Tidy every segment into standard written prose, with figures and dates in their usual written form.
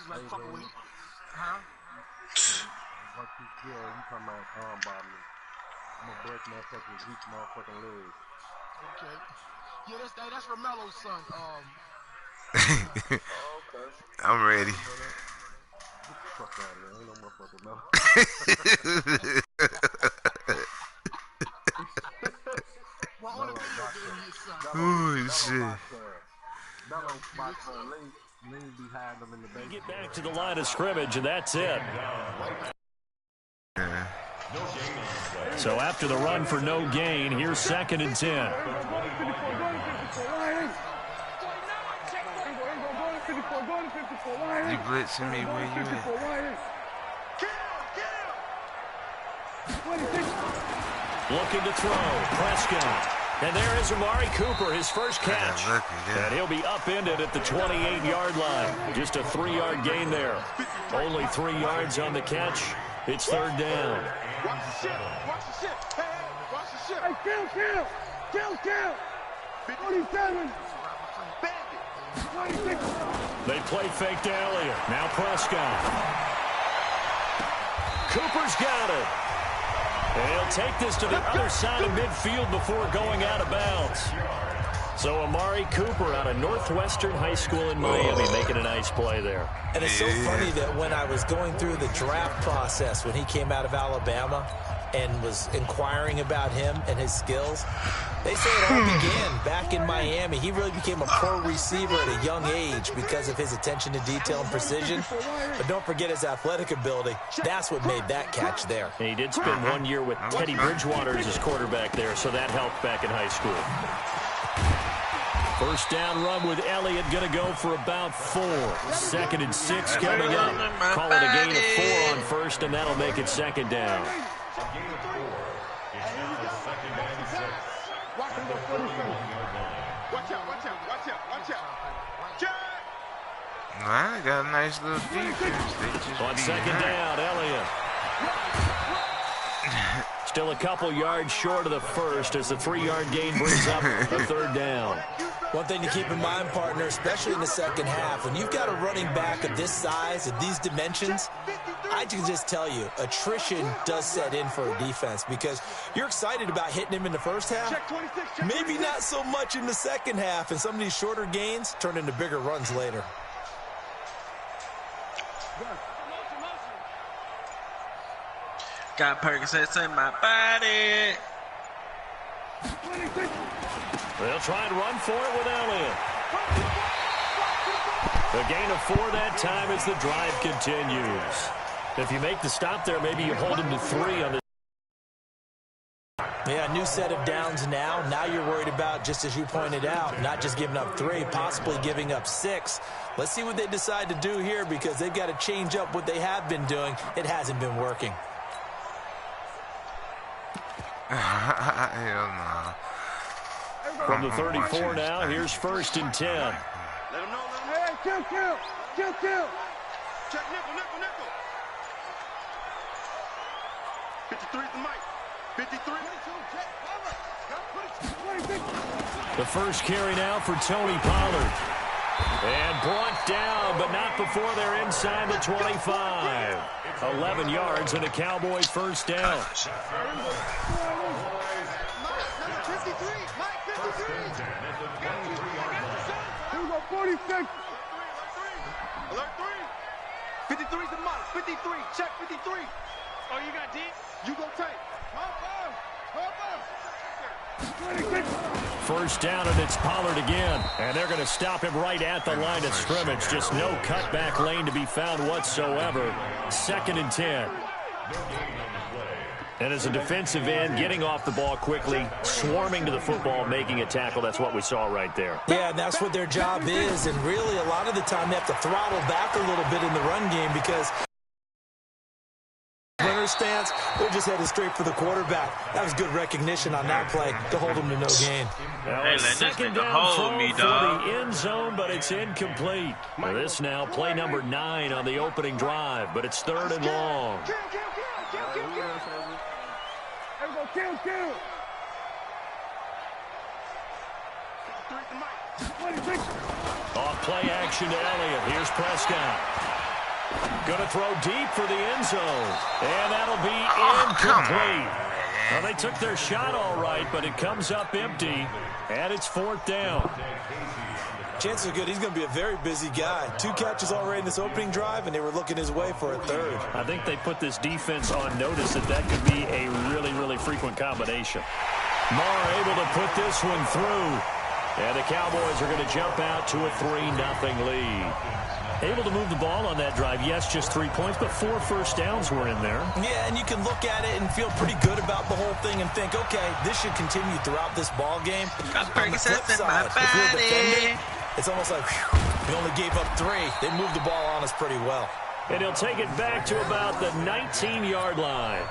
like fucking with me. Huh? Like you talking about arm bombing. I'm gonna break motherfuckers, weak motherfucking legs. Okay. Yeah, that's Romelo's son. Okay. I'm ready. Get the fuck out of here. Ain't no motherfucking Melo. Oh, shit. Get back to the line of scrimmage, and that's it. So after the run for no gain, here's 2nd and 10. You blitzing me where you at? Looking to throw. Prescott. And there is Amari Cooper, his first catch. And he'll be upended at the 28-yard line. Just a 3-yard gain there. Only 3 yards on the catch. It's 3rd down. Watch the shit. Watch the shit. Hey, watch the shit. Hey, kill. 27. 26. They play fake to Elliott. Now Prescott. Cooper's got it. And he'll take this to the other side of midfield before going out of bounds. So Amari Cooper out of Northwestern High School in Miami making a nice play there. And it's so funny that when I was going through the draft process when he came out of Alabama and was inquiring about him and his skills, they say it all began back in Miami. He really became a pro receiver at a young age because of his attention to detail and precision. But don't forget his athletic ability. That's what made that catch there. And he did spend 1 year with Teddy Bridgewater as his quarterback there, so that helped back in high school. First down run with Elliott, going to go for about 4. 2nd and 6 coming up. Call it a gain of 4 on first, and that'll make it 2nd down. I got a nice little defense. On 2nd down, Elliott. Still a couple yards short of the first as the 3-yard gain brings up a 3rd down. One thing to keep in mind, partner, especially in the second half, when you've got a running back of this size, of these dimensions, I can just tell you, attrition does set in for a defense because you're excited about hitting him in the first half. Maybe not so much in the second half, and some of these shorter gains turn into bigger runs later. Got Percocets in my body. They'll try and run for it with Elliott. A gain of 4 that time as the drive continues. If you make the stop there, maybe you hold him to 3 on the. Yeah, new set of downs now. Now you're worried about, just as you pointed out, not just giving up 3, possibly giving up 6. Let's see what they decide to do here because they've got to change up what they have been doing. It hasn't been working. Hell no. From the 34 now, here's 1st and 10. Let him know. Hey, kill. Check nickel. 53's the mic. 53. The first carry now for Tony Pollard. And brought down, but not before they're inside the 25. 11 yards and a Cowboys first down. 46. Alert 3. 53's the mic. 53. Check 53. Oh, you got D? You go tight. First down, and it's Pollard again. And they're going to stop him right at the line of scrimmage. Just no cutback lane to be found whatsoever. 2nd and 10. And as a defensive end, getting off the ball quickly, swarming to the football, making a tackle. That's what we saw right there. Yeah, and that's what their job is. And really, a lot of the time, they have to throttle back a little bit in the run game because runner stance, they're just headed straight for the quarterback. That was good recognition on that play to hold them to no gain. Hey, let this nigga hold me, dog. For the end zone, but it's incomplete. Now this now play number 9 on the opening drive, but it's 3rd and long. Kill. Off play action to Elliott. Here's Prescott. Going to throw deep for the end zone. And that'll be incomplete. Well, they took their shot all right, but it comes up empty, and it's 4th down. Chances are good he's going to be a very busy guy. 2 catches already in this opening drive, and they were looking his way for a 3rd. I think they put this defense on notice that could be a really, really frequent combination. Marr able to put this one through. And the Cowboys are going to jump out to a 3-0 lead. Able to move the ball on that drive. Yes, just 3 points, but 4 first downs were in there. Yeah, and you can look at it and feel pretty good about the whole thing and think, okay, this should continue throughout this ball game. On the flip side, if you're a defender, it's almost like, whew, we only gave up 3. They moved the ball on us pretty well. And he'll take it back to about the 19-yard line.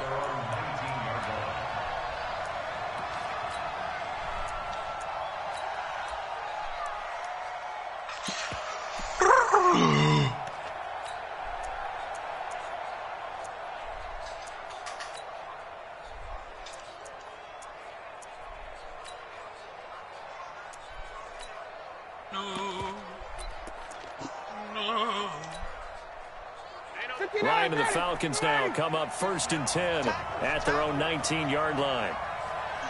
Ryan and the Falcons now come up 1st and 10 at their own 19-yard line.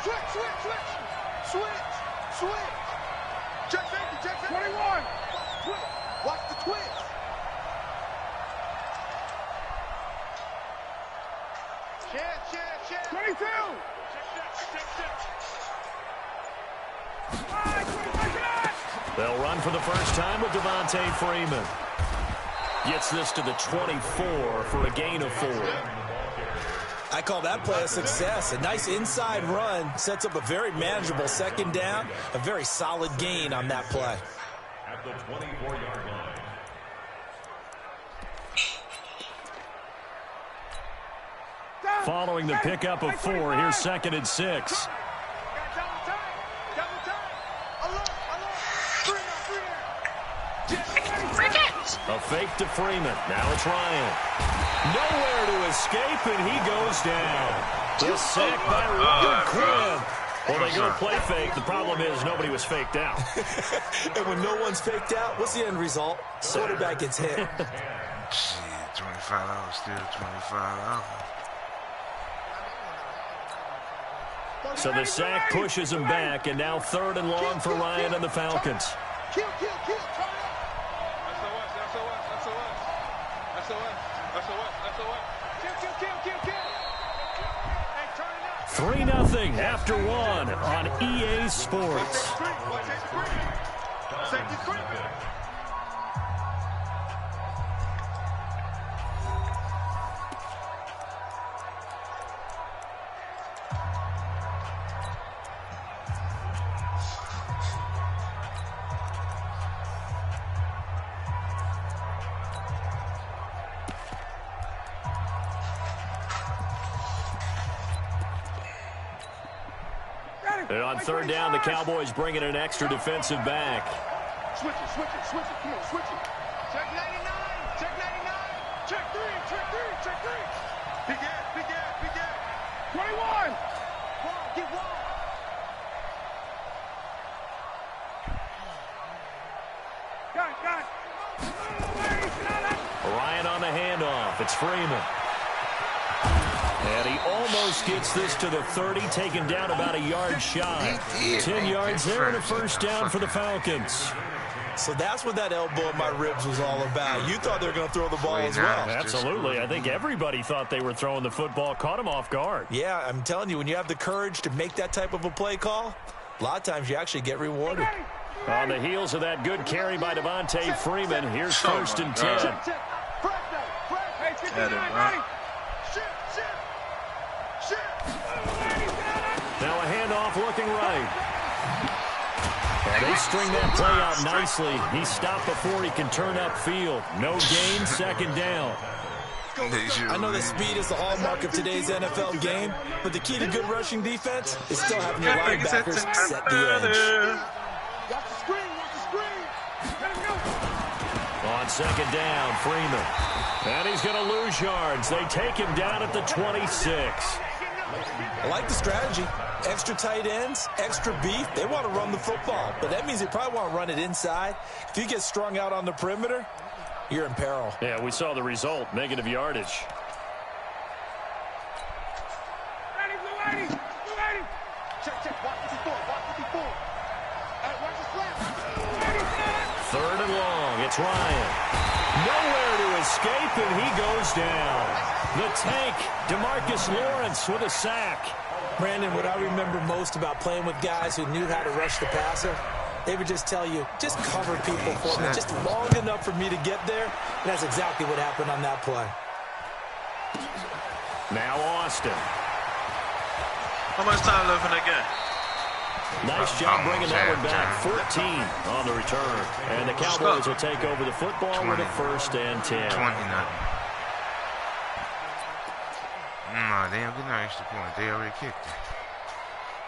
Switch. Check safety. 21. Switch. Watch the twitch. Check. 22. They'll run for the first time with Devontae Freeman. Gets this to the 24 for a gain of 4. I call that play a success. A nice inside run sets up a very manageable 2nd down. A very solid gain on that play. At the 24-yard line. Following the pickup of 4, here's 2nd and 6. A fake to Freeman. Now it's Ryan. Nowhere to escape, and he goes down. The sack by Robert Quinn. Well, they go play fake. The problem is nobody was faked out. And when no one's faked out, what's the end result? Quarterback gets hit. Shit, $25, still $25. So the sack pushes him back, and now 3rd and long for Ryan and the Falcons. Kill. Kill. 3-0 after 1 on EA Sports. And on 3rd down, the Cowboys bring in an extra defensive back. Switch it. Come on, switch it. Check 99. Check 3. Big gap. 21. Get one. Got it. Ryan on the handoff. It's Freeman. And he almost gets this to the 30, taken down about a yard shy. 10 yards there and a first down for the Falcons. So that's what that elbow in my ribs was all about. You thought they were going to throw the ball as well. Absolutely. I think everybody thought they were throwing the football, caught him off guard. Yeah, I'm telling you, when you have the courage to make that type of a play call, a lot of times you actually get rewarded. On the heels of that good carry by Devontae Freeman, here's 1st and 10. Now a handoff looking right. And they string that play out nicely. He's stopped before he can turn upfield. No gain, 2nd down. I know that speed is the hallmark of today's NFL game, but the key to good rushing defense is still having your linebackers set the edge. Watch the screen. On 2nd down, Freeman. And he's going to lose yards. They take him down at the 26. I like the strategy. Extra tight ends, extra beef. They want to run the football, but that means they probably want to run it inside. If you get strung out on the perimeter, you're in peril. Yeah, we saw the result, negative yardage. Ready, blue 80, blue 80. Check, watch 54, watch 54. Hey, watch the slap. 3rd and long, it's Ryan. Nowhere to escape, and he goes down. The tank, DeMarcus Lawrence with a sack. Brandon, what I remember most about playing with guys who knew how to rush the passer, they would just tell you, just cover people for me, just long enough for me to get there. And that's exactly what happened on that play. Now Austin. How much time left in the game? Nice job bringing that one back. 14 on the return. And the Cowboys will take over the football with a 1st and 10. 20-0. No, they don't get no extra point. They already kicked it.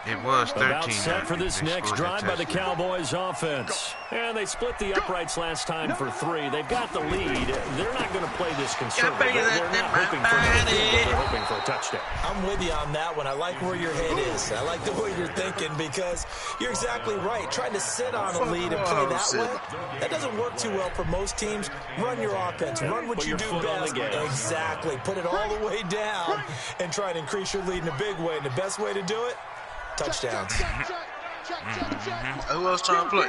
It was 13. About set for this next drive by the Cowboys offense. And they split the uprights last time for 3. They've got the lead. They're not going to play this conservative. They're not hoping for no field, they're hoping for a touchdown. I'm with you on that one. I like where your head is. I like the way you're thinking because you're exactly right. Trying to sit on a lead and play that way, that doesn't work too well for most teams. Run your offense. Run what you do best. Exactly. Put it all the way down and try and increase your lead in a big way. And the best way to do it, touchdowns. Who else trying to play?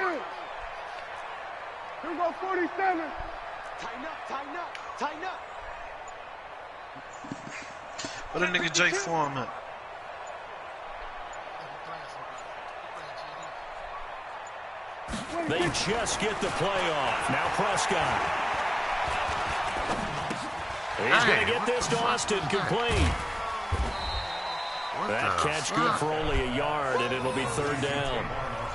Here we go, 47. Tighten up. What that nigga Jake Foreman at? They just get the play off. Now Prescott. He's going to get this to Austin complete. That catch good for only a yard, and it'll be 3rd down.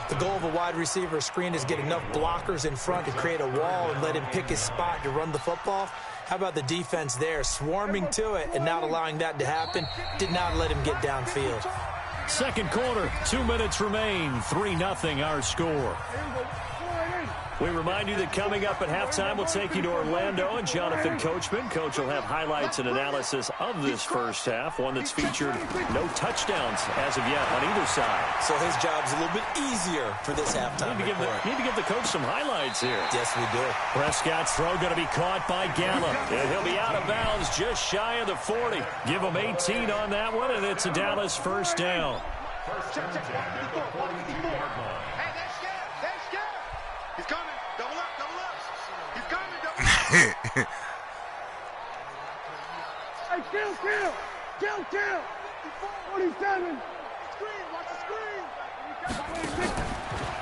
The goal of a wide receiver screen is get enough blockers in front to create a wall and let him pick his spot to run the football. How about the defense there, swarming to it and not allowing that to happen? Did not let him get downfield. 2nd quarter, 2 minutes remain, 3-0 our score. We remind you that coming up at halftime, we'll take you to Orlando and Jonathan Coachman. Coach will have highlights and analysis of this first half, one that's featured no touchdowns as of yet on either side. So his job's a little bit easier for this halftime Need to give the coach some highlights here. Yes, we do. Prescott's throw going to be caught by Gallup. And he'll be out of bounds just shy of the 40. Give him 18 on that one, and it's a Dallas 1st down. Check, 54, 54. Hey, they're scared. He's coming. Double up. He's coming, double up. Hey, kill. 47. Screen, watch the screen.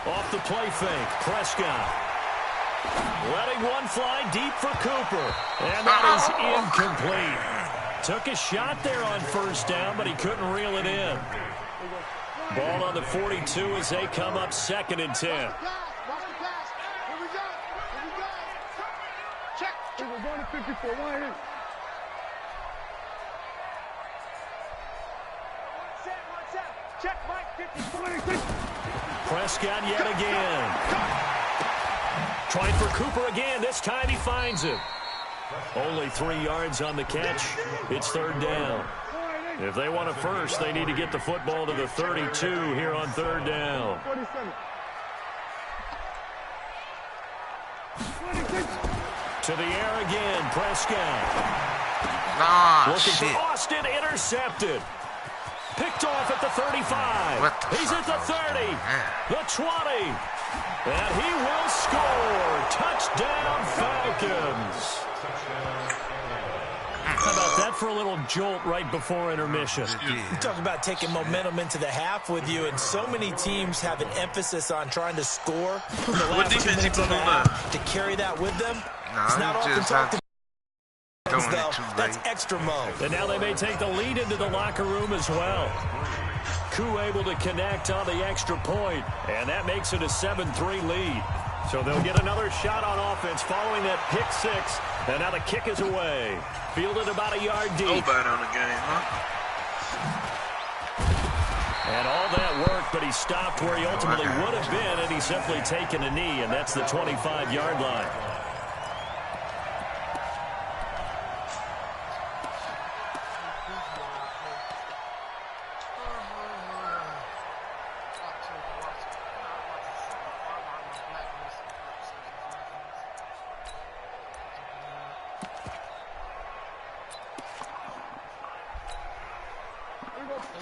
Off the play fake, Prescott. Letting one fly deep for Cooper. And that is incomplete. Took a shot there on 1st down, but he couldn't reel it in. Ball on the 42 as they come up 2nd and 10. Watch the pass. Here we go. Check. We're going to 54. One in. Check, Mike. 26. Prescott yet again. Trying for Cooper again. This time he finds it. Only 3 yards on the catch. It's 3rd down. If they want a first, they need to get the football to the 32 here on 3rd down. 47. To the air again, Prescott. Looking for Austin, intercepted. Picked off at the 35. He's at the 30, the 20, and he will score. Touchdown, Falcons. How about that for a little jolt right before intermission? You talk about taking momentum into the half with you, and so many teams have an emphasis on trying to score in the last 2 minutes of the half. To carry that with them, it's not often talked about. That's extra mode. And now they may take the lead into the locker room as well. Koo able to connect on the extra point, and that makes it a 7-3 lead. So they'll get another shot on offense following that pick 6, and now the kick is away. Fielded about a yard deep. Nobody on the game, huh? And all that work, but he stopped where he ultimately would have been, and he's simply taken a knee, and that's the 25-yard line.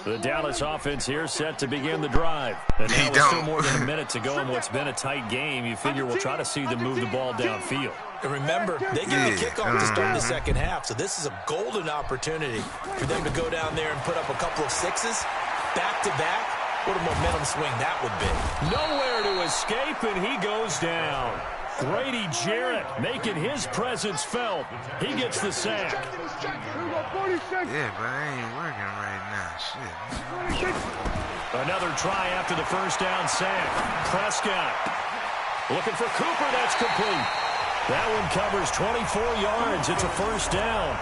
The Dallas offense here set to begin the drive. And now with still more than a minute to go in what's been a tight game, you figure we'll try to see them move the ball downfield. And remember, they get the kickoff to start the second half, so this is a golden opportunity for them to go down there and put up a couple of sixes back-to-back. What a momentum swing that would be. Nowhere to escape, and he goes down. Grady Jarrett making his presence felt. He gets the sack. Yeah, but I ain't working right now. Shit. Another try after the first down sack. Prescott looking for Cooper. That's complete. That one covers 24 yards. It's a first down.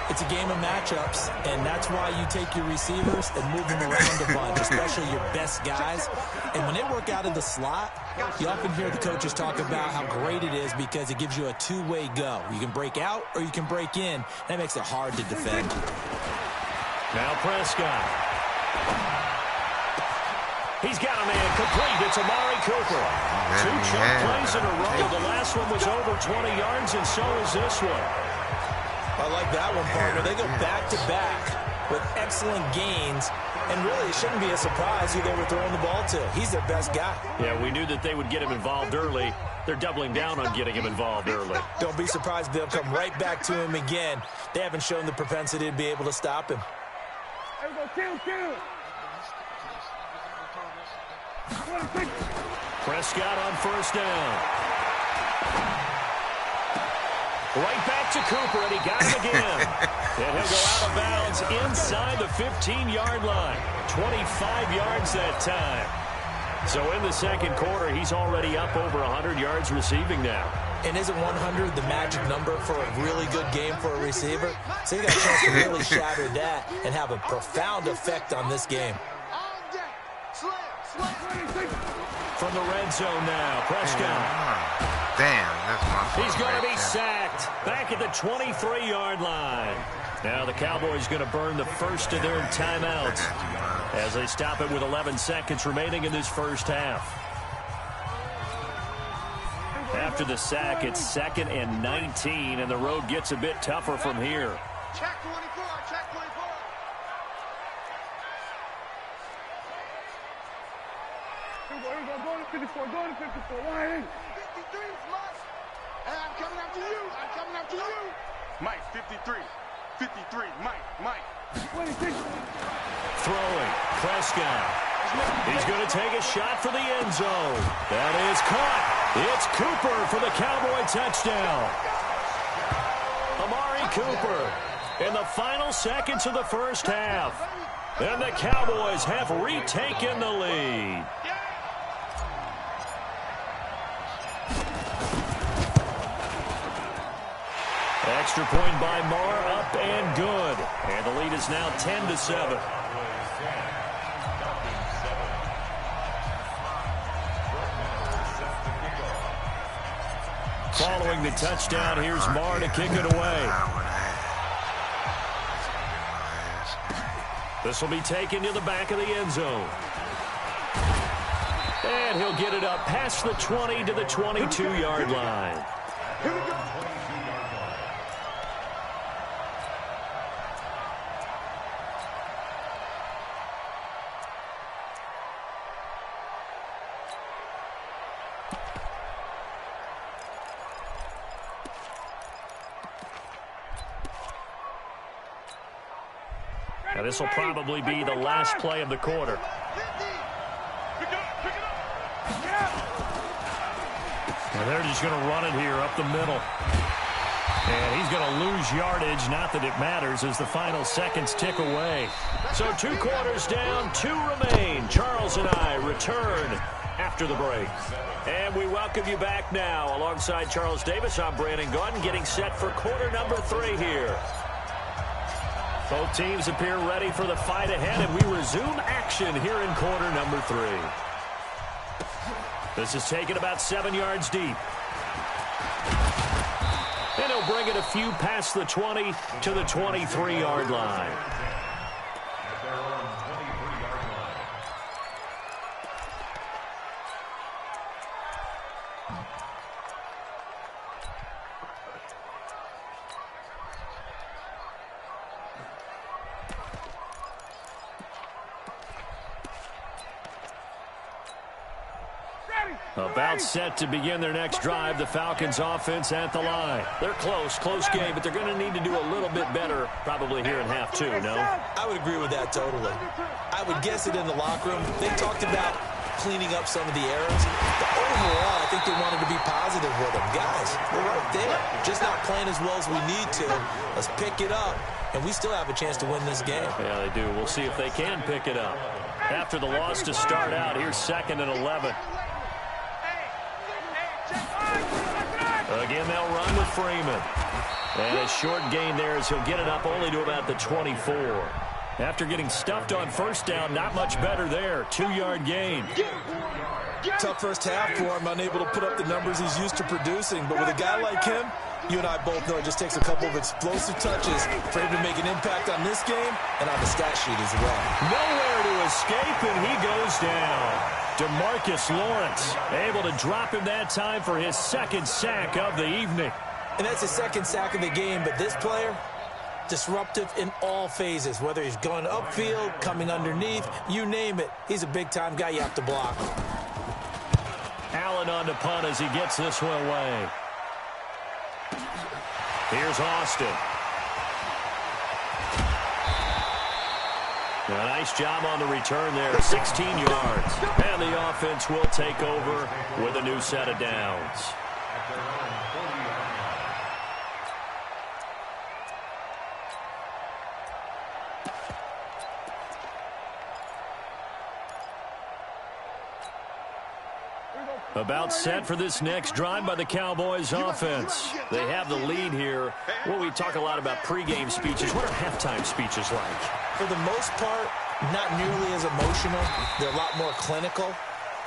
It's a game of matchups, and that's why you take your receivers and move them around a bunch, especially your best guys. And when they work out of the slot, you often hear the coaches talk about how great it is because it gives you a two-way go. You can break out or you can break in. That makes it hard to defend. Now Prescott. He's got a man complete. It's Amari Cooper. 2 chunk plays in a row. The last one was over 20 yards, and so is this one. I like that one, partner. They go back-to-back with excellent gains, and really it shouldn't be a surprise who they were throwing the ball to. He's their best guy. Yeah, we knew that they would get him involved early. They're doubling down on getting him involved early. Don't be surprised if they'll come right back to him again. They haven't shown the propensity to be able to stop him. Prescott on first down. Right back to Cooper, and he got him again. And he'll go out of bounds inside the 15-yard line. 25 yards that time. So in the second quarter, he's already up over 100 yards receiving now. And isn't 100 the magic number for a really good game for a receiver? So he got a chance to really shatter that and have a profound effect on this game. From the red zone now, Prescott. Damn, that's my fault. He's going to be sacked back at the 23-yard line. Now the Cowboys going to burn the first of their timeouts as they stop it with 11 seconds remaining in this first half. After the sack, it's 2nd and 19, and the road gets a bit tougher from here. Check 24, check 24. Go to 54, go to 54. Why ain't? 53's must. And I'm coming after you. I'm coming after you. Mike, 53. 53. Mike. 26. Throwing. Prescott. He's going to take a shot for the end zone. That is caught. It's Cooper for the Cowboy touchdown. Amari Cooper in the final seconds of the first half. And the Cowboys have retaken the lead. Extra point by Marr, up and good. And the lead is now 10-7. Following the touchdown, here's Marr to kick it away. This will be taken to the back of the end zone. And he'll get it up past the 20 to the 22-yard line. Now this will probably be the last play of the quarter. And they're just going to run it here up the middle. And he's going to lose yardage, not that it matters, as the final seconds tick away. So 2 quarters down, 2 remain. Charles and I return after the break. And we welcome you back now. Alongside Charles Davis, I'm Brandon Gordon, getting set for quarter number 3 here. Both teams appear ready for the fight ahead, and we resume action here in quarter number 3. This is taken about 7 yards deep. And he'll bring it a few past the 20 to the 23-yard line. About set to begin their next drive, the Falcons offense at the line. They're close game, but they're going to need to do a little bit better probably here in half two, no? I would agree with that totally. I would guess it in the locker room. They talked about cleaning up some of the errors, but overall, I think they wanted to be positive with them. Guys, we're right there. Just not playing as well as we need to. Let's pick it up, and we still have a chance to win this game. Yeah, they do. We'll see if they can pick it up. After the loss to start out, here's 2nd and 11. Again, they'll run with Freeman. And a short gain there as he'll get it up only to about the 24. After getting stuffed on first down, not much better there. 2-yard gain. Tough first half for him, unable to put up the numbers he's used to producing. But with a guy like him, you and I both know it just takes a couple of explosive touches for him to make an impact on this game and on the stat sheet as well. Nowhere to escape, and he goes down. DeMarcus Lawrence able to drop him that time for his 2nd sack of the evening. And that's his 2nd sack of the game, but this player, disruptive in all phases, whether he's going upfield, coming underneath, you name it. He's a big-time guy you have to block. Allen on the punt as he gets this one away. Here's Austin. A nice job on the return there, 16 yards. And the offense will take over with a new set of downs. About set for this next drive by the Cowboys offense. They have the lead here. Well, we talk a lot about pregame speeches. What are halftime speeches like? For the most part, not nearly as emotional. They're a lot more clinical.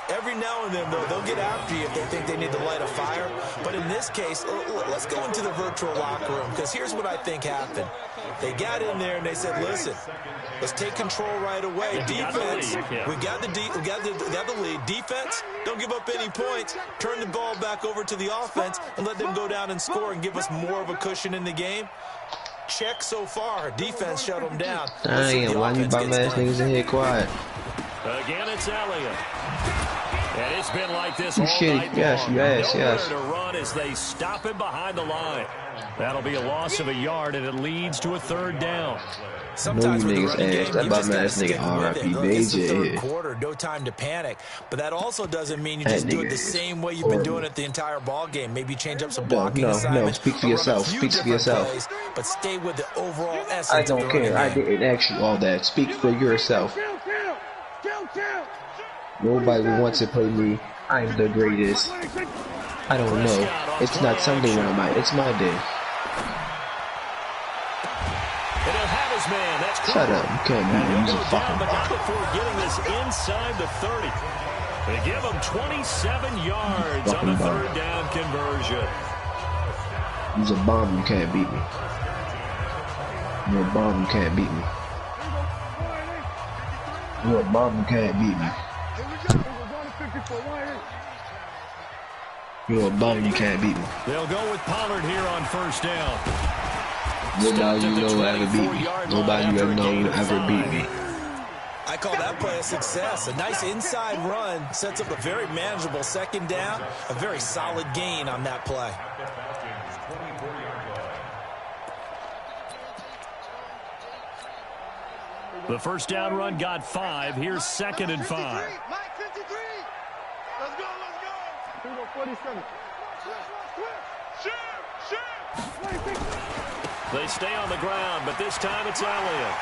Every now and then, though, they'll get after you if they think they need to light a fire. But in this case, let's go into the virtual locker room, because here's what I think happened. They got in there and they said, listen, let's take control right away. Defense, we got the lead. Defense, don't give up any points. Turn the ball back over to the offense and let them go down and score and give us more of a cushion in the game. Check so far. Defense shut them down. Dang, why you bum ass niggas in here quiet? Again, it's Elliott. And it's been like this all shitty. night Yes, long. yes, Nowhere yes. to run as they stop him behind the line. That'll be a loss of a yard, and it leads to a 3rd down. Sometimes with the running game, that you just gotta stick with R.I.P. it. Look, it's the 3rd Beijing. quarter, no time to panic. But that also doesn't mean you just do it the same way you've been doing it the entire ball game. Maybe change up some blocking assignments. No, speak for yourself. Speak for yourself. Plays, but stay with the overall essence. I don't care. I didn't ask you all that. Speak for yourself. Nobody wants to play me. I'm the greatest. I don't know. It's not Sunday night. It's my day. Man, that's shut up. You can't beat me. He's a fucking bomb. Before getting this inside the 30. They give him 27 yards on the 3rd down conversion. He's a bomb. You can't beat me. You're a bomb. You can't beat me. You're a bomb. You can't beat me. You're a bum, you can't beat me. They'll go with Pollard here on 1st down. Nobody you know ever beat me. Nobody you ever know will ever beat me. I call that play a success. A nice inside run sets up a very manageable 2nd down. A very solid gain on that play. The 1st down run got 5. Here's 2nd and 5. Let's go. Here we go, 47. They stay on the ground, but this time it's Elliott.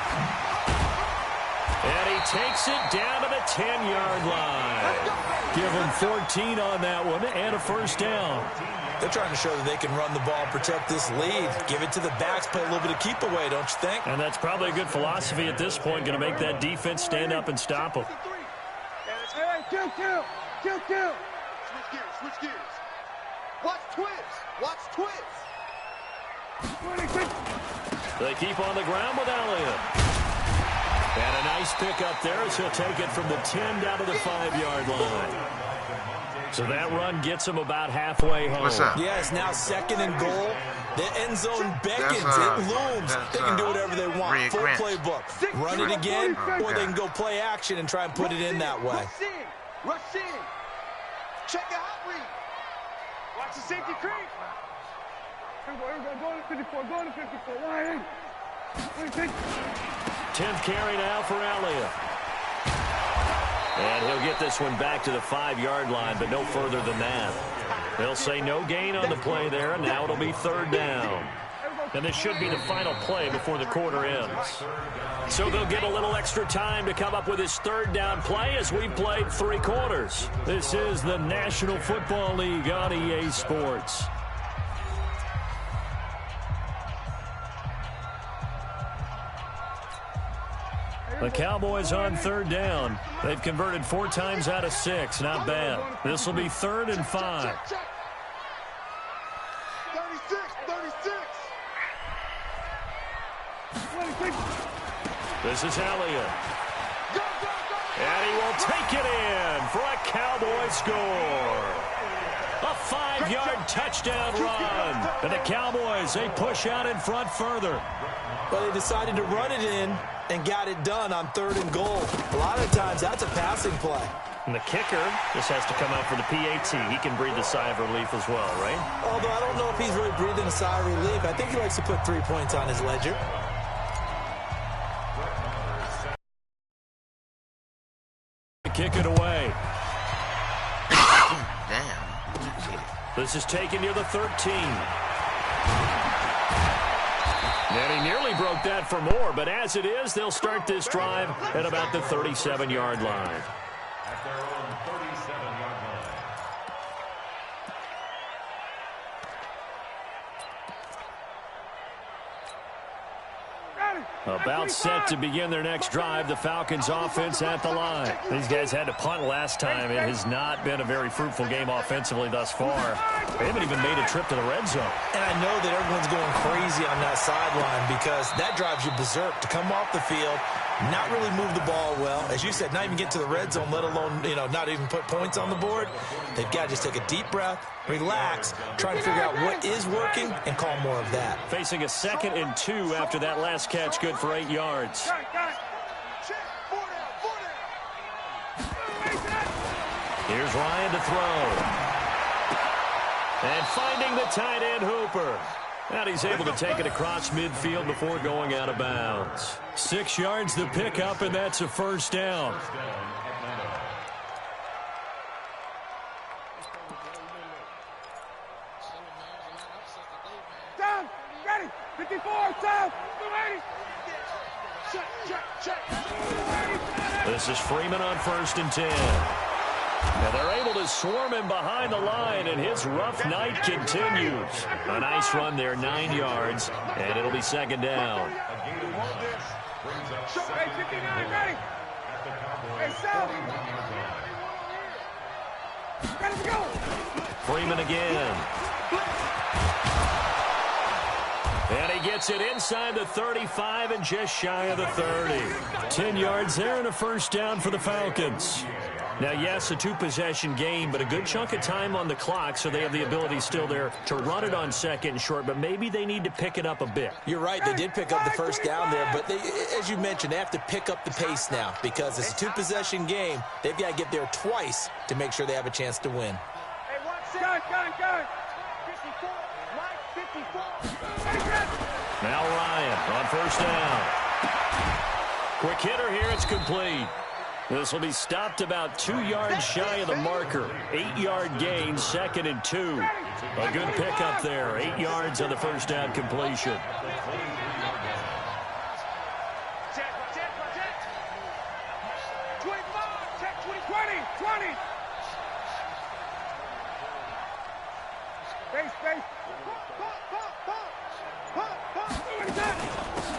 And he takes it down to the 10-yard line. Give him 14 on that one and a 1st down. They're trying to show that they can run the ball and protect this lead. Give it to the backs, play a little bit of keep away, don't you think? And that's probably a good philosophy at this point, going to make that defense stand up and stop them. Hey, kill. Switch gears. Watch twist. They keep on the ground with Elliott. And a nice pickup there as he'll take it from the 10 down to the 5-yard line. So that run gets him about halfway home. What's up? Yeah, it's now 2nd and goal. The end zone beckons. It looms. They can do whatever they want. Full playbook. Run it again, or they can go play action and try and put it in that way. Rush in. Check the hot read. Watch the safety creep. Here we go. Going to 54. Going to 54. Line. 10th carry now for Elliott. And he'll get this one back to the 5-yard line, but no further than that. They'll say no gain on the play there, and now it'll be 3rd down. And this should be the final play before the quarter ends. So they'll get a little extra time to come up with his 3rd down play as we've played 3 quarters. This is the National Football League on EA Sports. The Cowboys on 3rd down. They've converted 4 times out of 6. Not bad. This will be 3rd and 5. 36. This is Elliott. And he will take it in for a Cowboy score. A 5-yard touchdown run. And the Cowboys, they push out in front further. Well, they decided to run it in and got it done on 3rd and goal. A lot of times, that's a passing play. And the kicker just has to come out for the PAT. He can breathe a sigh of relief as well, right? Although I don't know if he's really breathing a sigh of relief. I think he likes to put 3 points on his ledger. Kick it away. Damn. This is taken near the 13. And he nearly broke that for more, but as it is, they'll start this drive at about the 37-yard line. At their own 37-yard line. About set to begin their next drive, the Falcons offense at the line. These guys had to punt last time. It has not been a very fruitful game offensively thus far. They haven't even made a trip to the red zone. And I know that everyone's going crazy on that sideline because that drives you berserk to come off the field, not really move the ball well. As you said, not even get to the red zone, let alone, not even put points on the board. They've got to just take a deep breath, relax, try and figure out what is working, and call more of that. Facing a 2nd and 2 after that last catch, good for 8 yards. Here's Ryan to throw. And finding the tight end Hooper. And he's able to take it across midfield before going out of bounds. 6 yards the pickup, and that's a 1st down. Down. Ready. 54. Down. 280. This is Freeman on 1st and 10. And they're able to swarm him behind the line, and his rough night continues. A nice run there, 9 yards, and it'll be 2nd down. Hey, 59, ready. Hey, 7. Ready to go. Freeman again. And he gets it inside the 35 and just shy of the 30. 10 yards there and a 1st down for the Falcons. Now, yes, a 2-possession game, but a good chunk of time on the clock, so they have the ability still there to run it on 2nd and short, but maybe they need to pick it up a bit. You're right. They did pick up the 1st down there, but they, as you mentioned, they have to pick up the pace now because it's a 2-possession game. They've got to get there twice to make sure they have a chance to win. Hey, gun. 54. Mike, 54. Now Ryan on 1st down. Quick hitter here. It's complete. This will be stopped about 2 yards shy of the marker. 8-yard gain, 2nd and 2. A good pickup there. 8 yards on the 1st down completion.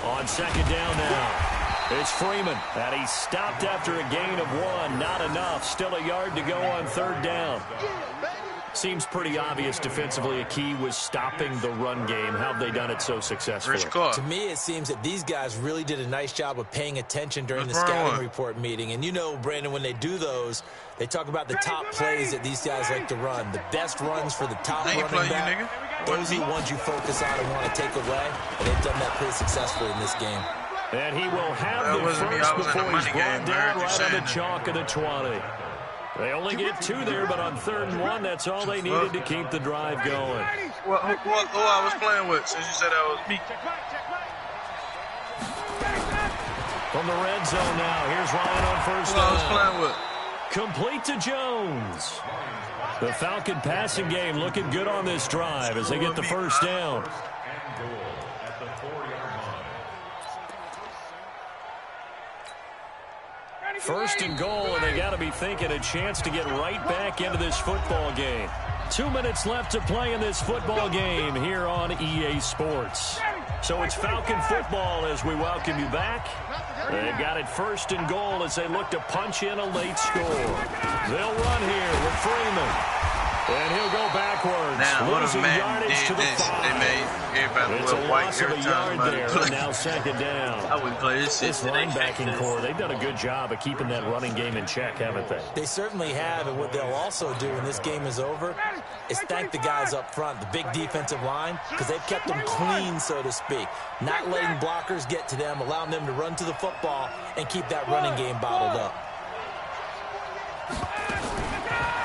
On 2nd down now. It's Freeman, and he's stopped after a gain of 1. Not enough. Still a yard to go on 3rd down. Seems pretty obvious defensively a key was stopping the run game. How have they done it so successfully? To me, it seems that these guys really did a nice job of paying attention during the scouting report meeting. And you know, Brandon, when they do those, they talk about the top plays that these guys like to run. The best runs for the top running back. Those are the ones you focus on and want to take away. And they've done that pretty successfully in this game. And he will have the first before he's brought down right on the chalk of the 20. They only get 2 there, but on 3rd and 1, that's all they needed to keep the drive going. Well, who I was playing with since you said that was me? From the red zone now, here's Ryan on 1st down. Who I was playing with? Complete to Jones. The Falcon passing game looking good on this drive as they get the 1st down. First and goal, and they got to be thinking a chance to get right back into this football game. 2 minutes left to play in this football game here on EA Sports. So it's Falcon football as we welcome you back. They've got it 1st and goal as they look to punch in a late score. They'll run here with Freeman. And he'll go backwards. Now, what if losing man yardage did to the this? 5. They made everybody It's a wear white loss of a every yard time. there, and now 2nd down. I wouldn't play this shit This today. linebacking core, they've done a good job of keeping that running game in check, haven't they? They certainly have, and what they'll also do when this game is over is thank the guys up front, the big defensive line, because they've kept them clean, so to speak. Not letting blockers get to them, allowing them to run to the football and keep that running game bottled up.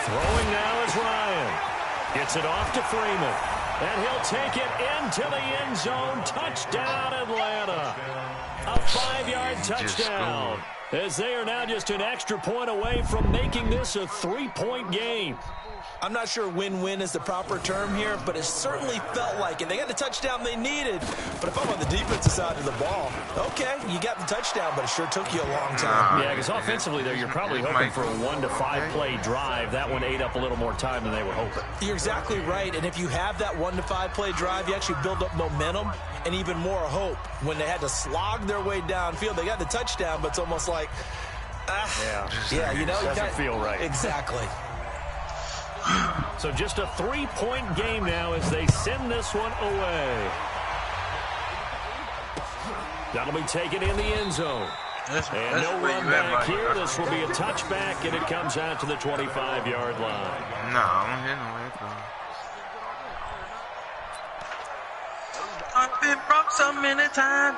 Throwing now is Ryan. Gets it off to Freeman. And he'll take it into the end zone. Touchdown, Atlanta. A 5-yard touchdown. As they are now just an extra point away from making this a 3-point game. I'm not sure win-win is the proper term here, but it certainly felt like it. They got the touchdown they needed. But if I'm on the defensive side of the ball, okay, you got the touchdown, but it sure took you a long time. Yeah, because offensively there, you're probably hoping for a 1 to 5 play drive. That one ate up a little more time than they were hoping. You're exactly right, and if you have that 1 to 5 play drive, you actually build up momentum and even more hope. When they had to slog their way downfield, they got the touchdown, but it's almost like, you know, doesn't feel right. Exactly. So just a 3-point game now as they send this one away. That'll be taken in the end zone. And no run back here. This will be a touchback, and it comes out to the 25-yard line. No, I'm hitting away from it. I've been broke so many times.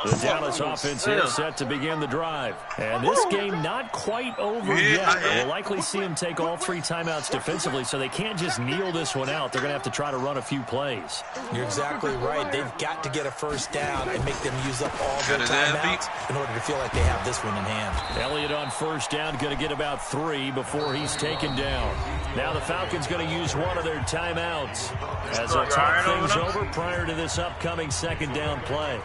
The Dallas offense here set to begin the drive. And this game not quite over yet. We'll likely see them take all 3 timeouts defensively, so they can't just kneel this one out. They're going to have to try to run a few plays. You're exactly right. They've got to get a 1st down and make them use up all their timeouts in order to feel like they have this one in hand. Elliott on 1st down, going to get about 3 before he's taken down. Now the Falcons going to use one of their timeouts as they'll talk things over prior to this upcoming 2nd down play.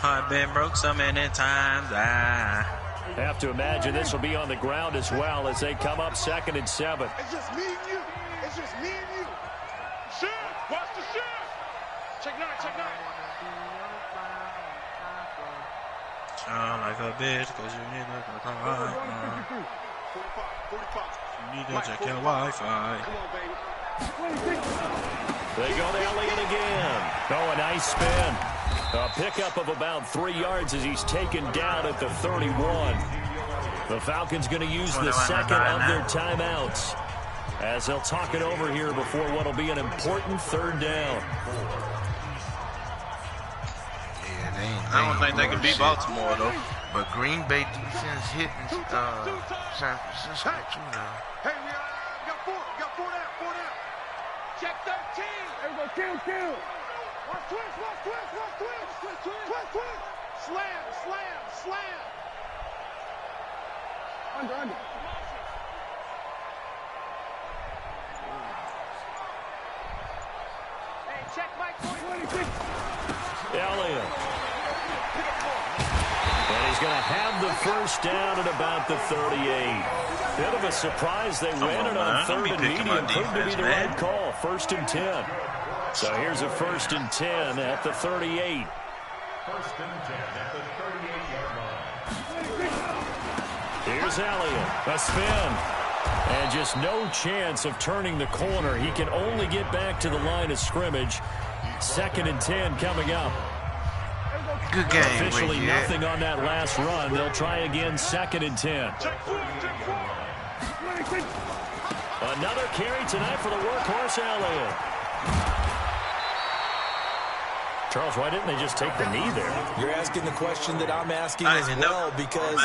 I've been broke so many times. Have to imagine this will be on the ground as well as they come up 2nd and 7. It's just me and you. It's just me and you. Shift. Watch the shift. Check 9. Check 9. Sound like a bitch because you need to go to 45. You need to check your Wi-Fi. Come on, baby. They go to Elliott again. Oh, a nice spin. A pickup of about 3 yards as he's taken down at the 31. The Falcons going to use the 2nd of their timeouts as they'll talk it over here before what will be an important 3rd down. Yeah, I don't think they can beat Baltimore, though. But Green Bay defense hitting San Francisco too now. Hey, we got 4. We got 4 down. 4 down. Check 13. Everybody kill. Watch twist. Slam. Under. Hey, check Mike 26. Elliott. And he's going to have the 1st down at about the 38. Bit of a surprise they ran it on 3rd and medium. Proved to be the right call. 1st and 10. So here's a 1st and 10 at the 38. 1st and 10 at the 38-yard line. Here's Elliott. A spin. And just no chance of turning the corner. He can only get back to the line of scrimmage. 2nd and 10 coming up. Good game. Officially nothing on that last run. They'll try again 2nd and 10. Another carry tonight for the workhorse Elliott. Charles, why didn't they just take the knee there? You're asking the question that I'm asking as well, because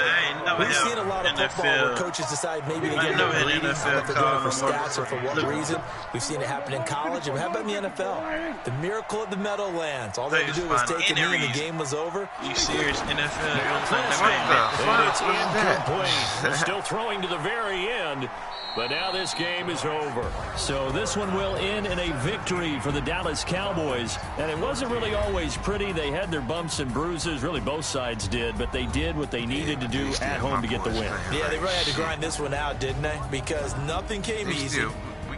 we've seen a lot of football where coaches decide maybe they get more greedy, if they're doing it for stats or for what reason. We've seen it happen in college, and how about in the NFL? The miracle of the Meadowlands. All they had to do was take a knee and the game was over. You serious? NFL? And it's incomplete. They're still throwing to the very end. But now this game is over. So this one will end in a victory for the Dallas Cowboys. And it wasn't really always pretty. They had their bumps and bruises. Really, both sides did. But they did what they needed to do at home to get the win. Yeah, they really had to grind this one out, didn't they? Because nothing came easy.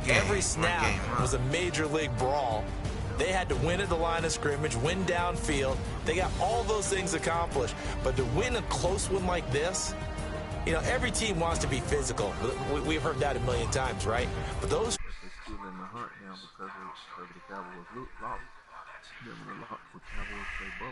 Every snap was a major league brawl. They had to win at the line of scrimmage, win downfield. They got all those things accomplished. But to win a close one like this, you know, every team wants to be physical. We've heard that a million times, right? But those... They're still in the hunt now because of the Cowboys lost. They're in the loss. The Cowboys play Buffalo.